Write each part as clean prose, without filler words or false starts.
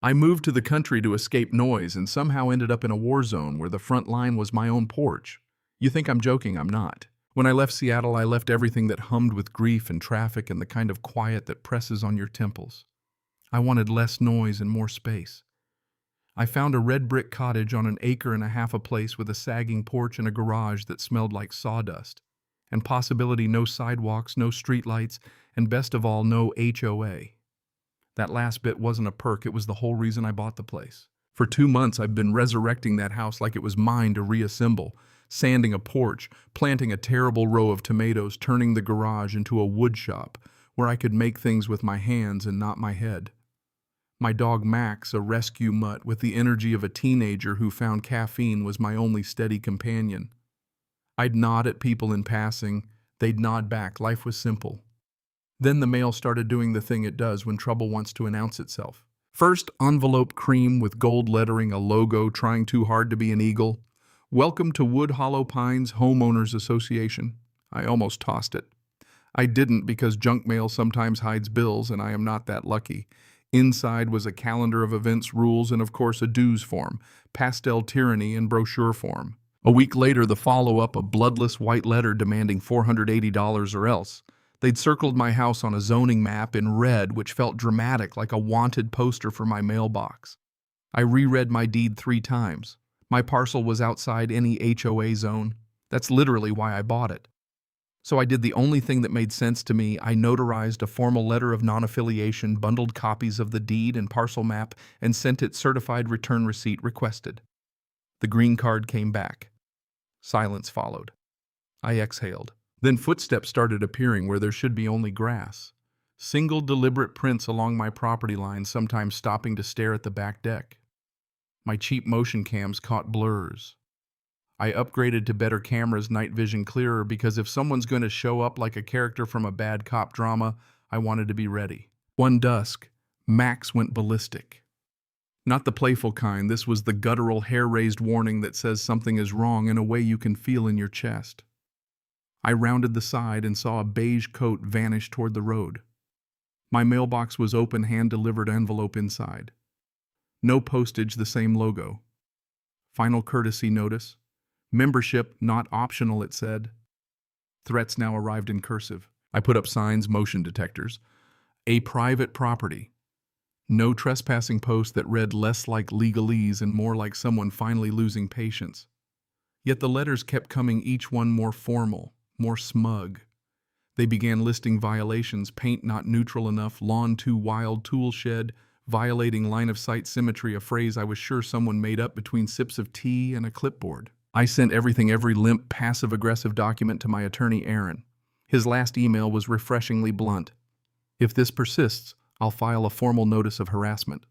I moved to the country to escape noise and somehow ended up in a war zone where the front line was my own porch. You think I'm joking, I'm not. When I left Seattle, I left everything that hummed with grief and traffic and the kind of quiet that presses on your temples. I wanted less noise and more space. I found a red brick cottage on an acre and a half a place with a sagging porch and a garage that smelled like sawdust. And possibility no sidewalks, no streetlights, and best of all, no HOA. That last bit wasn't a perk, it was the whole reason I bought the place. For 2 months, I've been resurrecting that house like it was mine to reassemble, sanding a porch, planting a terrible row of tomatoes, turning the garage into a wood shop where I could make things with my hands and not my head. My dog Max, a rescue mutt with the energy of a teenager who found caffeine, was my only steady companion. I'd nod at people in passing, they'd nod back, life was simple. Then the mail started doing the thing it does when trouble wants to announce itself. First, envelope cream with gold lettering, a logo trying too hard to be an eagle. Welcome to Wood Hollow Pines Homeowners Association. I almost tossed it. I didn't because junk mail sometimes hides bills and I am not that lucky. Inside was a calendar of events, rules, and of course a dues form, pastel tyranny in brochure form. A week later, the follow-up, a bloodless white letter demanding $480 or else. They'd circled my house on a zoning map in red, which felt dramatic, like a wanted poster for my mailbox. I reread my deed 3 times. My parcel was outside any HOA zone. That's literally why I bought it. So I did the only thing that made sense to me. I notarized a formal letter of non-affiliation, bundled copies of the deed and parcel map, and sent it certified return receipt requested. The green card came back. Silence followed. I exhaled. Then footsteps started appearing where there should be only grass. Single deliberate prints along my property line, sometimes stopping to stare at the back deck. My cheap motion cams caught blurs. I upgraded to better cameras, night vision clearer, because if someone's going to show up like a character from a bad cop drama, I wanted to be ready. One dusk, Max went ballistic. Not the playful kind, this was the guttural, hair-raised warning that says something is wrong in a way you can feel in your chest. I rounded the side and saw a beige coat vanish toward the road. My mailbox was open, hand-delivered envelope inside. No postage, the same logo. Final courtesy notice. Membership not optional, it said. Threats now arrived in cursive. I put up signs, motion detectors. A private property. No trespassing post that read less like legalese and more like someone finally losing patience. Yet the letters kept coming, each one more formal, more smug. They began listing violations: paint not neutral enough, lawn too wild, tool shed, violating line of sight symmetry, a phrase I was sure someone made up between sips of tea and a clipboard. I sent every limp, passive-aggressive document to my attorney, Aaron. His last email was refreshingly blunt. If this persists, I'll file a formal notice of harassment.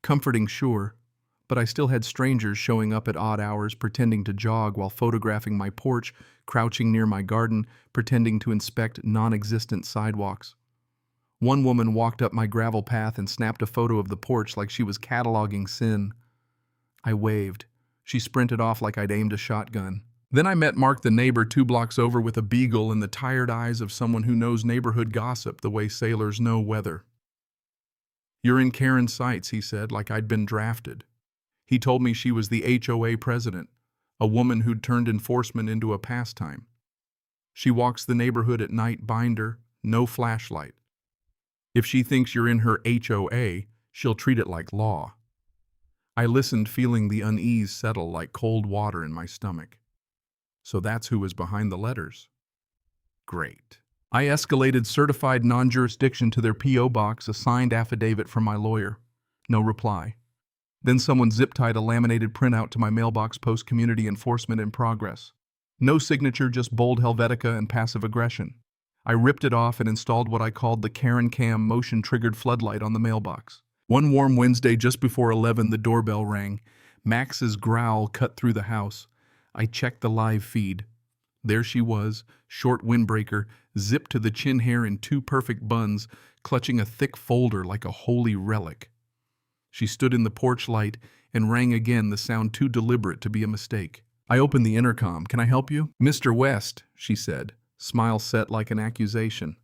Comforting, sure, but I still had strangers showing up at odd hours, pretending to jog while photographing my porch, crouching near my garden, pretending to inspect non-existent sidewalks. One woman walked up my gravel path and snapped a photo of the porch like she was cataloging sin. I waved. She sprinted off like I'd aimed a shotgun. Then I met Mark, the neighbor 2 blocks over, with a beagle and the tired eyes of someone who knows neighborhood gossip the way sailors know weather. "You're in Karen's sights," he said, like I'd been drafted. He told me she was the HOA president, a woman who'd turned enforcement into a pastime. She walks the neighborhood at night, binder, no flashlight. If she thinks you're in her HOA, she'll treat it like law. I listened, feeling the unease settle like cold water in my stomach. So that's who was behind the letters. Great. I escalated certified non-jurisdiction to their P.O. box, a signed affidavit from my lawyer. No reply. Then someone zip-tied a laminated printout to my mailbox, post community enforcement in progress. No signature, just bold Helvetica and passive aggression. I ripped it off and installed what I called the Karen Cam motion-triggered floodlight on the mailbox. One warm Wednesday just before 11, the doorbell rang. Max's growl cut through the house. I checked the live feed. There she was, short windbreaker, zipped to the chin hair in 2 perfect buns, clutching a thick folder like a holy relic. She stood in the porch light and rang again, the sound too deliberate to be a mistake. I opened the intercom. "Can I help you?" "Mr. West," she said, smile set like an accusation.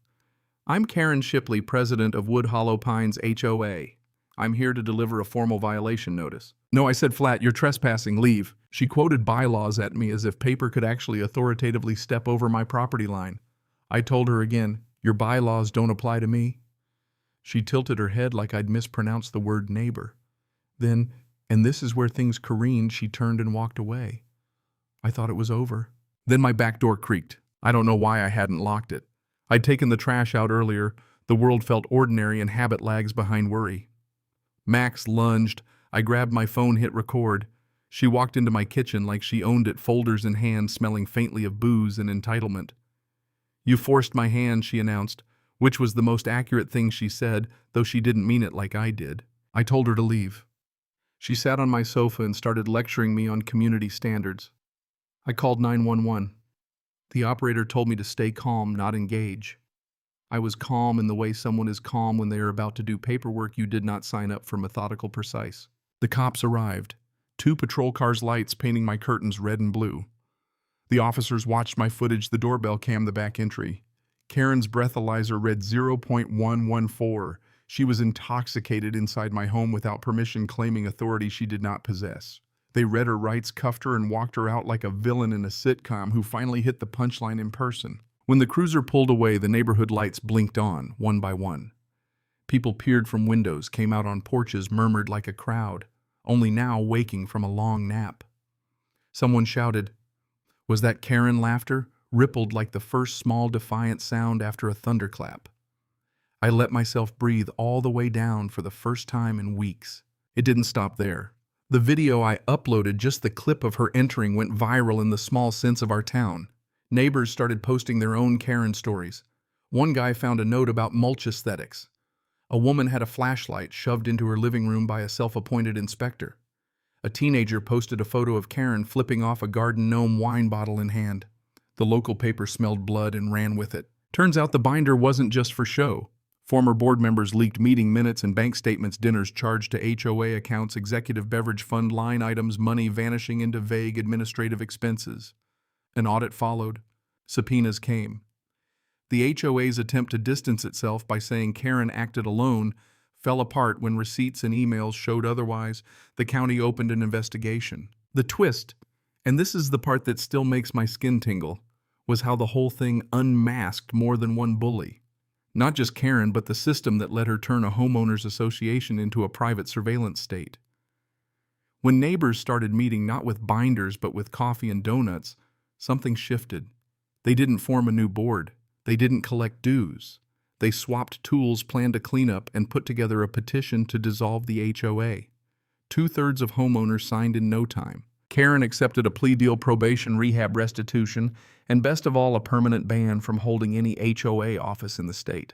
"I'm Karen Shipley, president of Wood Hollow Pines HOA. I'm here to deliver a formal violation notice. No, I said flat, you're trespassing, leave. She quoted bylaws at me as if paper could actually authoritatively step over my property line. I told her again, your bylaws don't apply to me. She tilted her head like I'd mispronounced the word neighbor. Then, and this is where things careened, she turned and walked away. I thought it was over. Then my back door creaked. I don't know why I hadn't locked it. I'd taken the trash out earlier. The world felt ordinary and habit lags behind worry. Max lunged. I grabbed my phone, hit record. She walked into my kitchen like she owned it, folders in hand, smelling faintly of booze and entitlement. You forced my hand, she announced, which was the most accurate thing she said, though she didn't mean it like I did. I told her to leave. She sat on my sofa and started lecturing me on community standards. I called 911. The operator told me to stay calm, not engage. I was calm in the way someone is calm when they are about to do paperwork you did not sign up for, methodical, precise. The cops arrived. 2 patrol cars' lights painting my curtains red and blue. The officers watched my footage, the doorbell cam, the back entry. Karen's breathalyzer read 0.114. She was intoxicated inside my home without permission, claiming authority she did not possess. They read her rights, cuffed her, and walked her out like a villain in a sitcom who finally hit the punchline in person. When the cruiser pulled away, the neighborhood lights blinked on, one by one. People peered from windows, came out on porches, murmured like a crowd, only now waking from a long nap. Someone shouted. Was that Karen? Laughter rippled like the first small defiant sound after a thunderclap. I let myself breathe all the way down for the first time in weeks. It didn't stop there. The video I uploaded, just the clip of her entering, went viral in the small sense of our town. Neighbors started posting their own Karen stories. One guy found a note about mulch aesthetics. A woman had a flashlight shoved into her living room by a self-appointed inspector. A teenager posted a photo of Karen flipping off a garden gnome, wine bottle in hand. The local paper smelled blood and ran with it. Turns out the binder wasn't just for show. Former board members leaked meeting minutes and bank statements, dinners charged to HOA accounts, executive beverage fund line items, money vanishing into vague administrative expenses. An audit followed. Subpoenas came. The HOA's attempt to distance itself by saying Karen acted alone fell apart when receipts and emails showed otherwise. The county opened an investigation. The twist, and this is the part that still makes my skin tingle, was how the whole thing unmasked more than one bully. Not just Karen, but the system that let her turn a homeowners association into a private surveillance state. When neighbors started meeting not with binders but with coffee and donuts, something shifted. They didn't form a new board. They didn't collect dues. They swapped tools, planned a cleanup, and put together a petition to dissolve the HOA. 2/3 of homeowners signed in no time. Karen accepted a plea deal, probation, rehab, restitution, and best of all, a permanent ban from holding any HOA office in the state.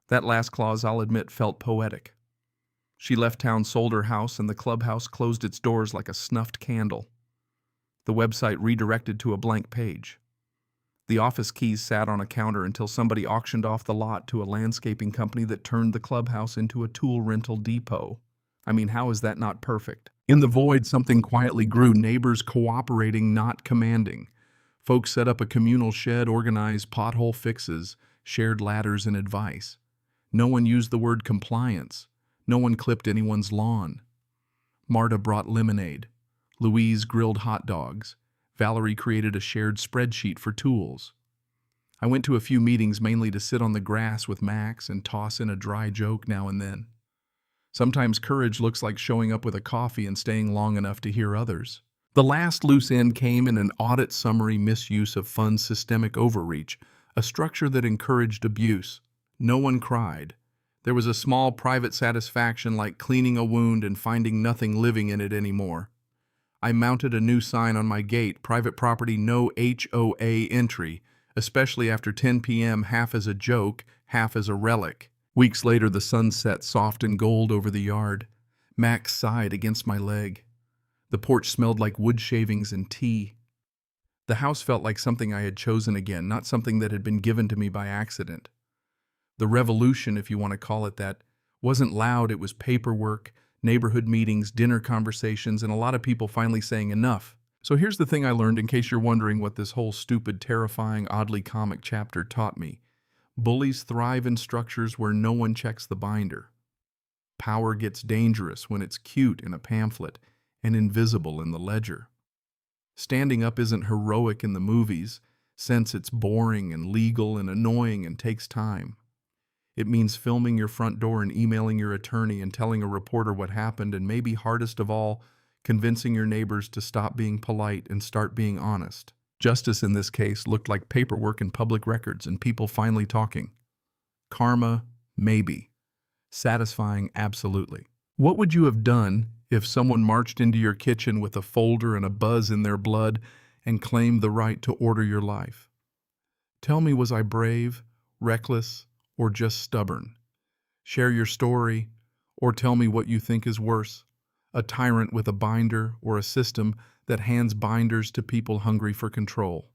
That last clause, I'll admit, felt poetic. She left town, sold her house, and the clubhouse closed its doors like a snuffed candle. The website redirected to a blank page. The office keys sat on a counter until somebody auctioned off the lot to a landscaping company that turned the clubhouse into a tool rental depot. I mean, how is that not perfect? In the void, something quietly grew, neighbors cooperating, not commanding. Folks set up a communal shed, organized pothole fixes, shared ladders and advice. No one used the word compliance. No one clipped anyone's lawn. Marta brought lemonade. Louise grilled hot dogs. Valerie created a shared spreadsheet for tools. I went to a few meetings mainly to sit on the grass with Max and toss in a dry joke now and then. Sometimes courage looks like showing up with a coffee and staying long enough to hear others. The last loose end came in an audit summary: misuse of funds, systemic overreach, a structure that encouraged abuse. No one cried. There was a small private satisfaction, like cleaning a wound and finding nothing living in it anymore. I mounted a new sign on my gate: private property, no HOA entry, especially after 10 p.m., half as a joke, half as a relic. Weeks later, the sun set soft and gold over the yard. Max sighed against my leg. The porch smelled like wood shavings and tea. The house felt like something I had chosen again, not something that had been given to me by accident. The revolution, if you want to call it that, wasn't loud. It was paperwork, neighborhood meetings, dinner conversations, and a lot of people finally saying enough. So here's the thing I learned, in case you're wondering what this whole stupid, terrifying, oddly comic chapter taught me. Bullies thrive in structures where no one checks the binder. Power gets dangerous when it's cute in a pamphlet and invisible in the ledger. Standing up isn't heroic in the movies, since it's boring and legal and annoying and takes time. It means filming your front door and emailing your attorney and telling a reporter what happened, and maybe hardest of all, convincing your neighbors to stop being polite and start being honest. Justice in this case looked like paperwork and public records and people finally talking. Karma, maybe. Satisfying, absolutely. What would you have done if someone marched into your kitchen with a folder and a buzz in their blood and claimed the right to order your life? Tell me, was I brave, reckless, or just stubborn? Share your story, or tell me what you think is worse, a tyrant with a binder or a system that hands binders to people hungry for control.